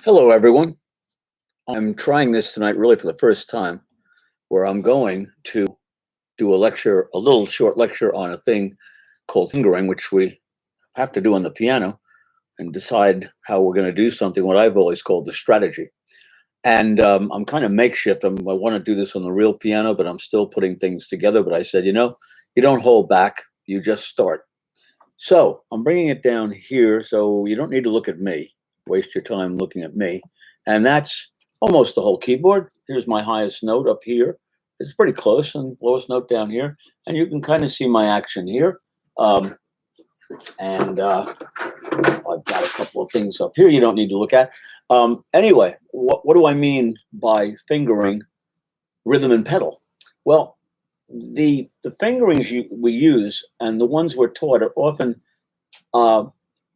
Hello, everyone. I'm trying this tonight really for the first time, where I'm going to do a lecture, a little short lecture on a thing called fingering, which we have to do on the piano and decide how we're going to do something, what I've always called the strategy. And I'm kind of makeshift. I want to do this on the real piano, but I'm still putting things together. But I said, you don't hold back, you just start. So I'm bringing it down here, so you don't need to look at me, waste your time looking at me. And that's almost the whole keyboard. Here's my highest note up here. It's pretty close, and lowest note down here. And you can kind of see my action here. And I've got a couple of things up here you don't need to look at. Anyway, what do I mean by fingering rhythm and pedal? Well, the fingerings we use and the ones we're taught are often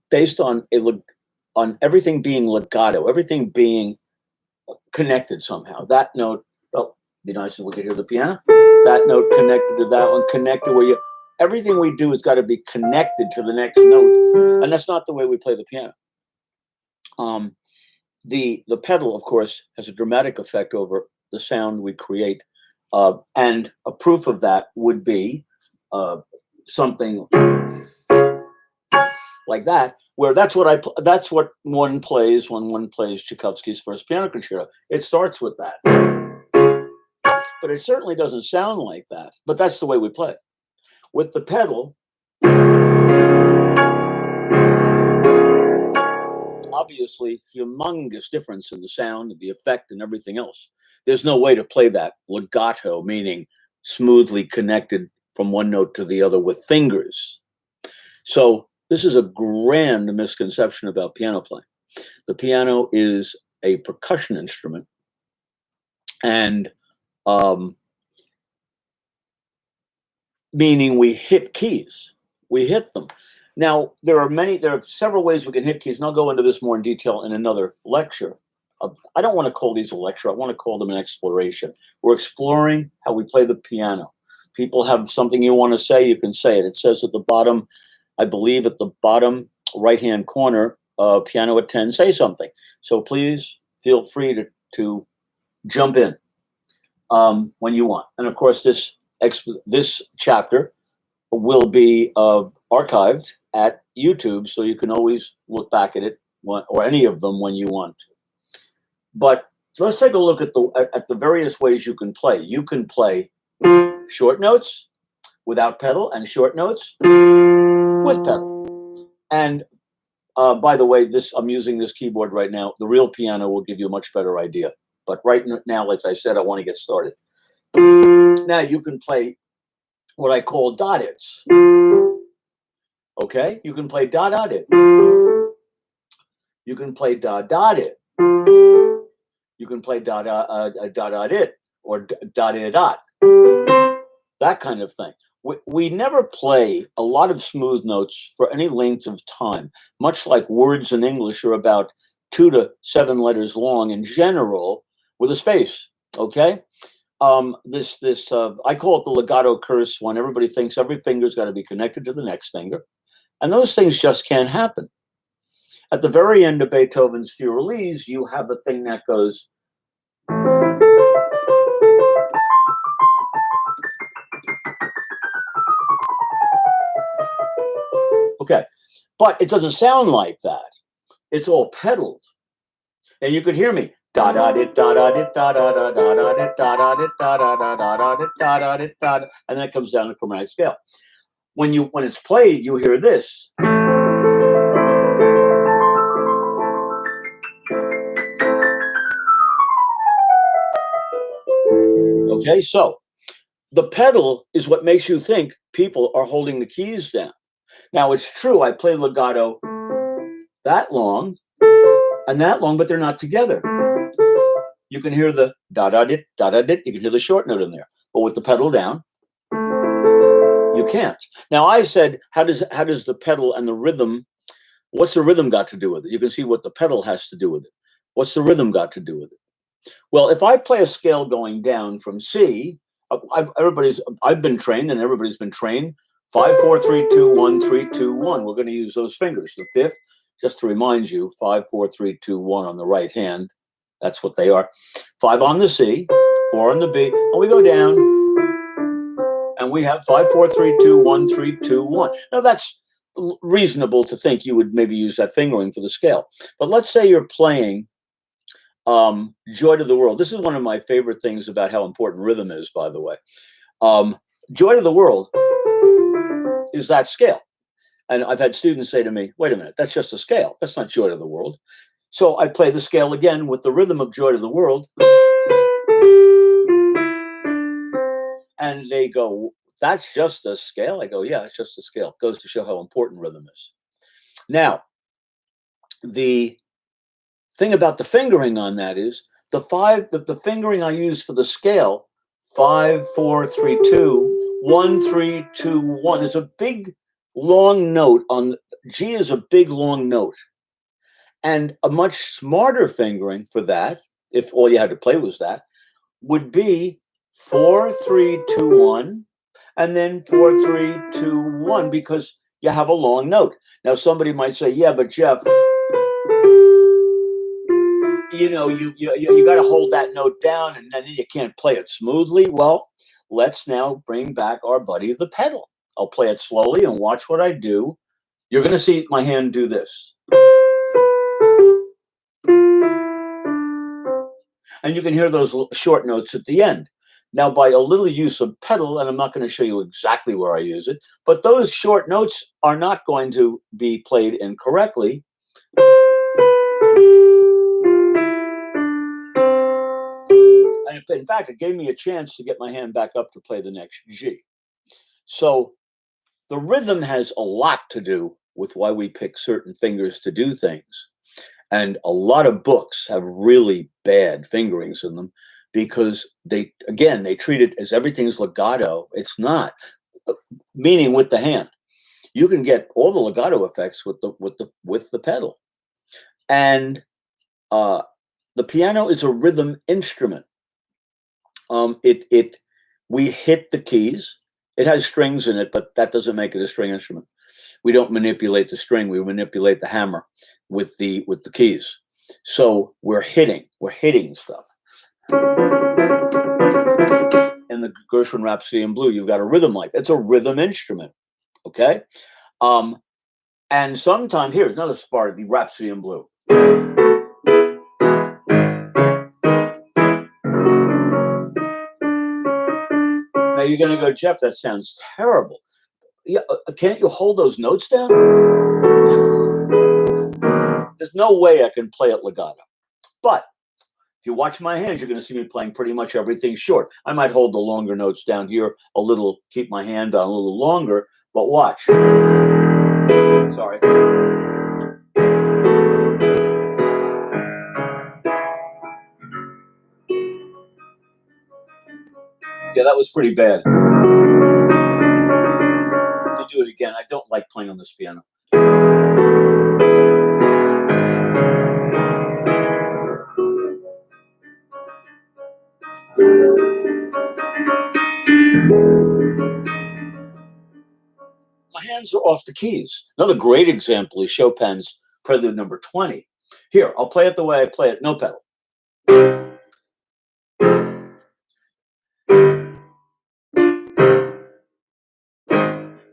based on everything being legato, everything being connected somehow. That note, oh, be nice if we could hear the piano. That note connected to that one, connected where everything we do has got to be connected to the next note, and that's not the way we play the piano. The pedal, of course, has a dramatic effect over the sound we create. And a proof of that would be something like that, where that's what one plays when one plays Tchaikovsky's First Piano Concerto. It starts with that, but it certainly doesn't sound like that. But that's the way we play. With the pedal, obviously, humongous difference in the sound, the effect, and everything else. There's no way to play that legato, meaning smoothly connected from one note to the other with fingers. So this is a grand misconception about piano playing. The piano is a percussion instrument, and meaning we hit keys. We hit them. Now, there are several ways we can hit keys, and I'll go into this more in detail in another lecture. I don't want to call these a lecture. I want to call them an exploration. We're exploring how we play the piano. People have something you want to say, you can say it. It says at the bottom, I believe at the bottom right-hand corner, PianoAt10, say something. So please feel free to jump in when you want. And of course, this chapter will be archived at YouTube, so you can always look back at it or any of them when you want to. But so let's take a look at the various ways you can play. You can play short notes without pedal and short notes with pedal. And by the way, I'm using this keyboard right now. The real piano will give you a much better idea. But right now, as I said, I want to get started. Now you can play what I call dot-its. Okay, you can play dot-dot-it. You can play dot-dot-it. You can play dot-dot-it or dot-it-dot. That kind of thing. We never play a lot of smooth notes for any length of time, much like words in English are about 2 to 7 letters long in general with a space, okay? I call it the Legato Curse, when everybody thinks every finger's got to be connected to the next finger, and those things just can't happen. At the very end of Beethoven's Fur-Elise, you have a thing that goes. Okay, but it doesn't sound like that. It's all pedaled, and you could hear me. Da da dit da da dit da da da da da dit da da dit da da da da da dit da da dit da, and then it comes down to chromatic scale. When it's played, you hear this. Okay, so the pedal is what makes you think people are holding the keys down. Now, it's true, I play legato that long and that long, but they're not together. You can hear the da-da-dit, da-da-dit. You can hear the short note in there. But with the pedal down, you can't. Now, I said, how does the pedal and the rhythm, what's the rhythm got to do with it? You can see what the pedal has to do with it. What's the rhythm got to do with it? Well, if I play a scale going down from C, I've been trained, and everybody's been trained. 5, 4, 3, 2, 1, 3, 2, 1. We're going to use those fingers. The fifth, just to remind you, 5, 4, 3, 2, 1 on the right hand. That's what they are. 5 on the C, 4 on the B, and we go down, and we have 5, 4, 3, 2, 1, 3, 2, 1. Now that's reasonable to think you would maybe use that fingering for the scale. But let's say you're playing Joy to the World. This is one of my favorite things about how important rhythm is, by the way. Joy to the World is that scale. And I've had students say to me, wait a minute, that's just a scale. That's not Joy to the World. So I play the scale again with the rhythm of Joy to the World. And they go, that's just a scale? I go, yeah, it's just a scale. Goes to show how important rhythm is. Now, the thing about the fingering on that is the fingering I use for the scale, 5, 4, 3, 2, 1, 3, 2, 1 is a big long note on G is a big long note. And a much smarter fingering for that, if all you had to play was that, would be 4, 3, 2, 1, and then 4, 3, 2, 1, because you have a long note. Now, somebody might say, yeah, but Jeff, you know, you got to hold that note down and then you can't play it smoothly. Well, let's now bring back our buddy, the pedal. I'll play it slowly and watch what I do. You're going to see my hand do this. And you can hear those short notes at the end. Now, by a little use of pedal, and I'm not going to show you exactly where I use it, but those short notes are not going to be played incorrectly. And in fact, it gave me a chance to get my hand back up to play the next G. So the rhythm has a lot to do with why we pick certain fingers to do things. And a lot of books have really bad fingerings in them because they treat it as everything's legato. It's not, meaning with the hand. You can get all the legato effects with the pedal. And the piano is a rhythm instrument. We hit the keys. It has strings in it, but that doesn't make it a string instrument. We don't manipulate the string. We manipulate the hammer with the keys. So we're hitting stuff. In the Gershwin Rhapsody in Blue, you've got a rhythm like that. It's a rhythm instrument. Okay. And sometimes here's another part of the Rhapsody in Blue. Now you're going to go, Jeff, that sounds terrible. Yeah, can't you hold those notes down? There's no way I can play it legato. But if you watch my hands, you're going to see me playing pretty much everything short. I might hold the longer notes down here a little, keep my hand on a little longer, but watch. Sorry. Yeah, that was pretty bad. To do it again, I don't like playing on this piano. My hands are off the keys. Another great example is Chopin's Prelude Number 20. Here, I'll play it the way I play it, no pedal.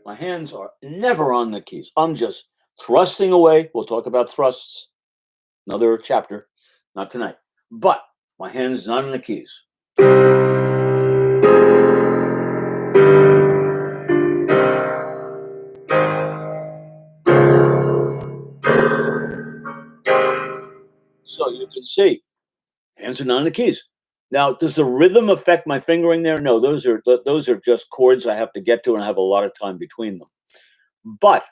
My hands are never on the keys. I'm just thrusting away. We'll talk about thrusts, another chapter, not tonight. But my hand's not on the keys. So you can see, hands are not on the keys. Now, does the rhythm affect my fingering there? No, those are just chords I have to get to, and I have a lot of time between them. But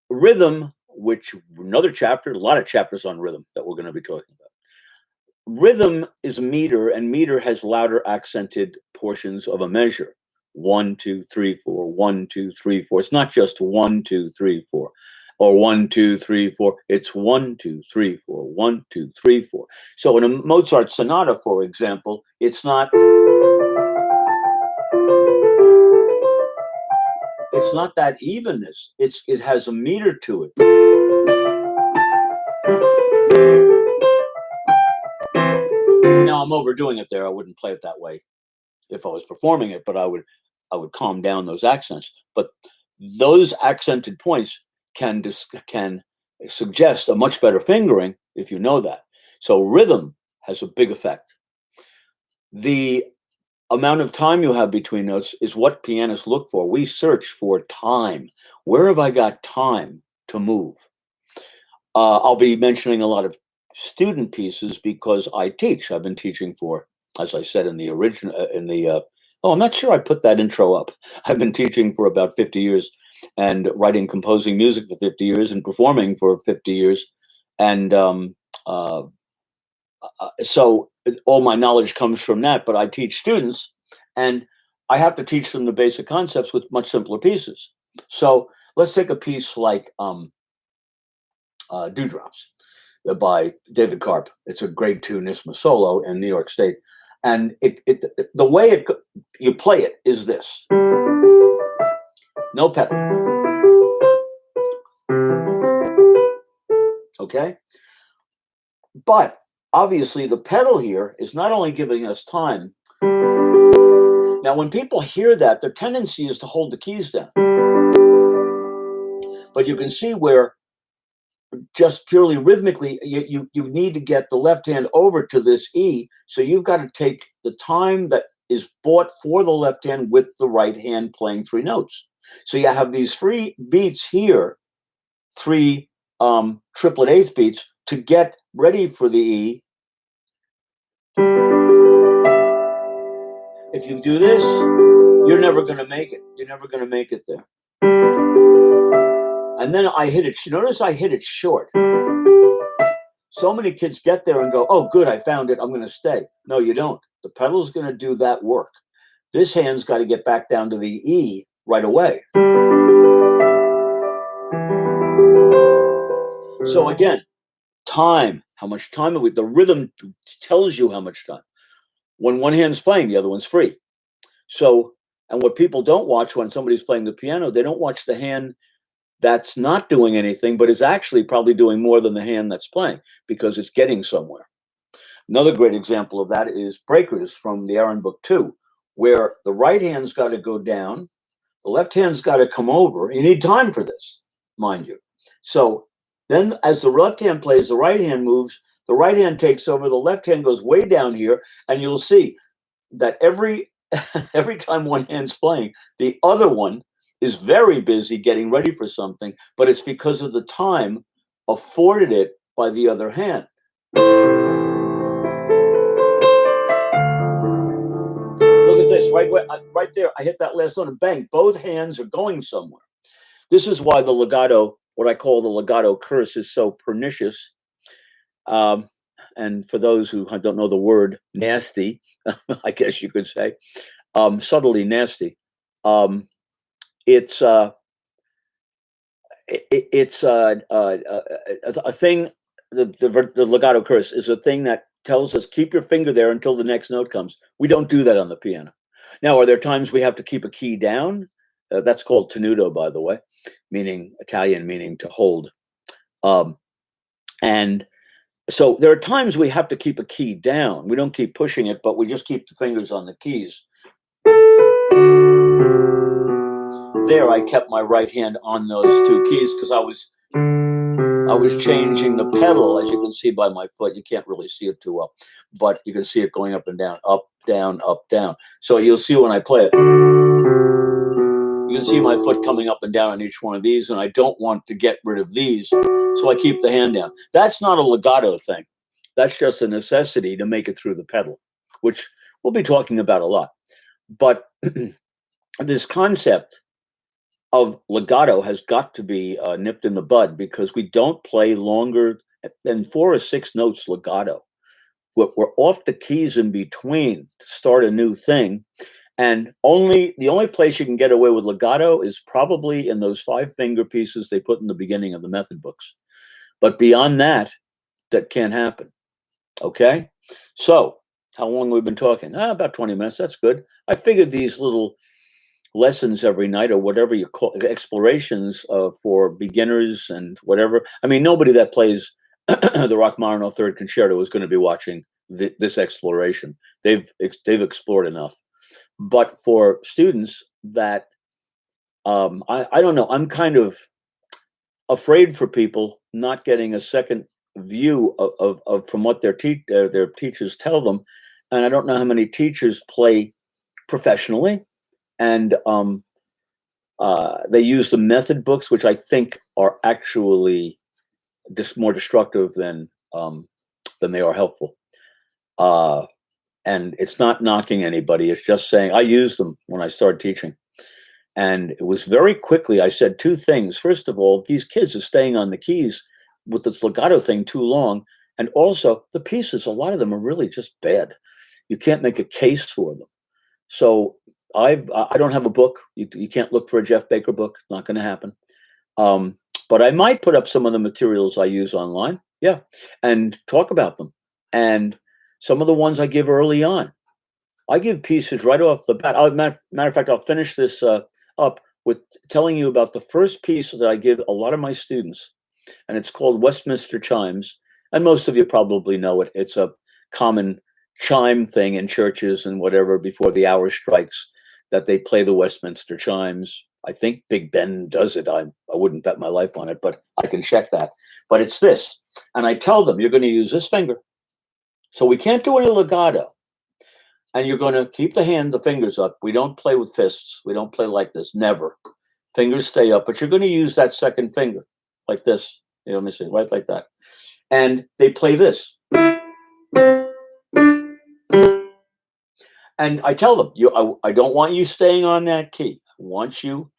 rhythm, which another chapter, a lot of chapters on rhythm that we're going to be talking about. Rhythm is meter, and meter has louder accented portions of a measure. 1, 2, 3, 4, 1, 2, 3, 4. It's not just 1, 2, 3, 4. Or 1, 2, 3, 4. It's 1, 2, 3, 4, 1, 2, 3, 4. So in a Mozart sonata, for example, it's not that evenness. It has a meter to it. Now I'm overdoing it there. I wouldn't play it that way if I was performing it, but I would calm down those accents. But those accented points can suggest a much better fingering if you know that. So rhythm has a big effect. The amount of time you have between notes is what pianists look for. We search for time. Where have I got time to move? I'll be mentioning a lot of student pieces because I teach. I've been teaching for, as I said in the original, I'm not sure I put that intro up. I've been teaching for about 50 years and writing, composing music for 50 years and performing for 50 years. And so all my knowledge comes from that, but I teach students and I have to teach them the basic concepts with much simpler pieces. So let's take a piece like Dewdrops by David Karp. It's a grade 2 NISMA solo in New York State. And the way you play it is this. No pedal. Okay? But obviously the pedal here is not only giving us time. Now, when people hear that, their tendency is to hold the keys down. But you can see where just purely rhythmically, you need to get the left hand over to this E. So you've got to take the time that is bought for the left hand with the right hand playing 3 notes. So you have these 3 beats here, 3 triplet eighth beats to get ready for the E. If you do this, you're never going to make it. You're never going to make it there. And then I hit it. Notice I hit it short. So many kids get there and go, oh, good, I found it. I'm going to stay. No, you don't. The pedal's going to do that work. This hand's got to get back down to the E right away. So again, time. How much time? The rhythm tells you how much time. When one hand's playing, the other one's free. So, and what people don't watch when somebody's playing the piano, they don't watch the hand that's not doing anything, but is actually probably doing more than the hand that's playing because it's getting somewhere. Another great example of that is breakers from the Aaron Book 2, where the right hand's got to go down, the left hand's got to come over. You need time for this, mind you. So then as the left hand plays, the right hand moves, the right hand takes over, the left hand goes way down here, and you'll see that every time one hand's playing, the other one is very busy getting ready for something, but it's because of the time afforded it by the other hand. Look at this, right there, I hit that last note and bang, both hands are going somewhere. This is why the legato, what I call the legato curse, is so pernicious. And for those who don't know the word, nasty, I guess you could say, subtly nasty. It's a thing. The legato curse is a thing that tells us keep your finger there until the next note comes. We don't do that on the piano. Now, are there times we have to keep a key down? That's called tenuto, by the way, meaning Italian, meaning to hold. And so there are times we have to keep a key down. We don't keep pushing it, but we just keep the fingers on the keys. There, I kept my right hand on those 2 keys because I was changing the pedal, as you can see by my foot. You can't really see it too well, but you can see it going up and down, up, down, up, down. So you'll see when I play it, you can see my foot coming up and down on each one of these, and I don't want to get rid of these, so I keep the hand down. That's not a legato thing. That's just a necessity to make it through the pedal, which we'll be talking about a lot. But this concept of legato has got to be nipped in the bud because we don't play longer than 4 or 6 notes legato. We're off the keys in between to start a new thing. And the only place you can get away with legato is probably in those 5 finger pieces they put in the beginning of the method books. But beyond that, that can't happen. Okay? So, how long have we been talking? About 20 minutes. That's good. I figured these little lessons every night, or whatever you call explorations for beginners and whatever. I mean, nobody that plays the Rachmaninoff Third Concerto is going to be watching this exploration. They've explored enough. But for students that I don't know, I'm kind of afraid for people not getting a second view of from what their teachers tell them, and I don't know how many teachers play professionally, and they use the method books, which I think are actually just more destructive than they are helpful. And it's not knocking anybody. It's just saying I used them when I started teaching. And it was very quickly, I said two things. First of all, these kids are staying on the keys with this legato thing too long. And also the pieces, a lot of them are really just bad. You can't make a case for them. So I don't have a book. You can't look for a Jeff Baker book. It's not going to happen. But I might put up some of the materials I use online. Yeah. And talk about them. And some of the ones I give early on. I give pieces right off the bat. Matter of fact, I'll finish this up with telling you about the first piece that I give a lot of my students, and it's called Westminster Chimes. And most of you probably know it. It's a common chime thing in churches and whatever before the hour strikes that they play the Westminster Chimes. I think Big Ben does it. I wouldn't bet my life on it, but I can check that. But it's this. And I tell them, you're going to use this finger. So we can't do any legato. And you're going to keep the fingers up. We don't play with fists. We don't play like this. Never. Fingers stay up, but you're going to use that second finger like this. You know, let me see, right like that. And they play this. And I tell them, I don't want you staying on that key. I want you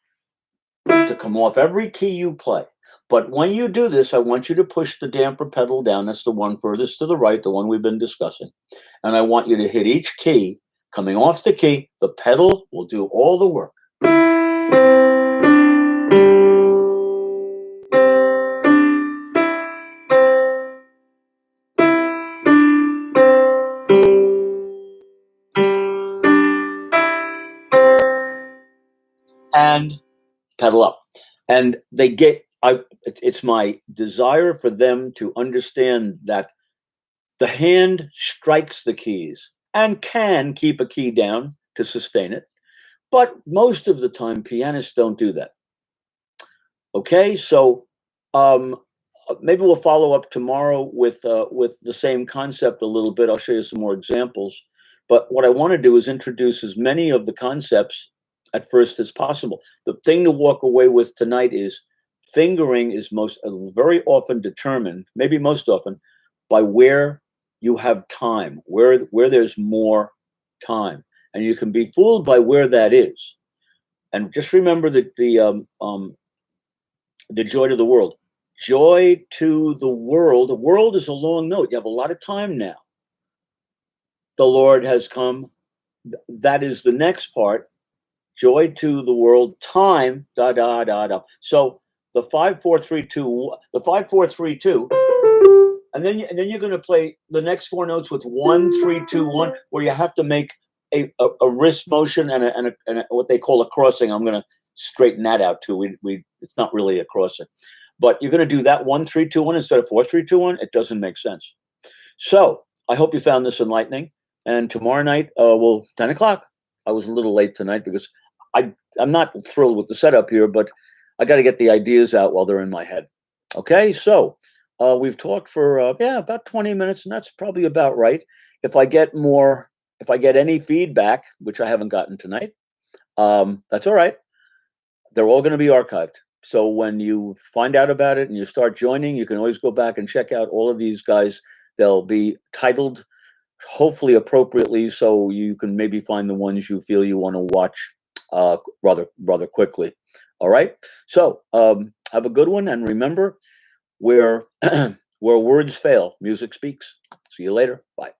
to come off every key you play. But when you do this, I want you to push the damper pedal down. That's the one furthest to the right, the one we've been discussing. And I want you to hit each key. Coming off the key, the pedal will do all the work. And pedal up. And they get, it's my desire for them to understand that the hand strikes the keys and can keep a key down to sustain it. But most of the time, pianists don't do that. Okay, so maybe we'll follow up tomorrow with the same concept a little bit. I'll show you some more examples. But what I want to do is introduce as many of the concepts at first as possible. The thing to walk away with tonight is fingering is very often determined, maybe most often, by where you have time, where there's more time. And you can be fooled by where that is. And just remember that the joy to the world. Joy to the world. The world is a long note. You have a lot of time now. The Lord has come. That is the next part. Joy to the world. Time. Da da da da. So the 5 4 3 2. The 5 4 3 2. And then you're going to play the next four notes with 1 3 2 1, where you have to make a wrist motion and a what they call a crossing. I'm going to straighten that out too. It's not really a crossing, but you're going to do that 1 3 2 1 instead of 4 3 2 1. It doesn't make sense. So I hope you found this enlightening. And tomorrow night, 10 o'clock. I was a little late tonight because I'm not thrilled with the setup here, but I got to get the ideas out while they're in my head. Okay, so we've talked for about 20 minutes, and that's probably about right. If I get any feedback, which I haven't gotten tonight, that's all right. They're all going to be archived. So when you find out about it and you start joining, you can always go back and check out all of these guys. They'll be titled, hopefully appropriately, so you can maybe find the ones you feel you want to watch rather quickly. All right. So have a good one, and remember, where words fail, music speaks. See you later. Bye.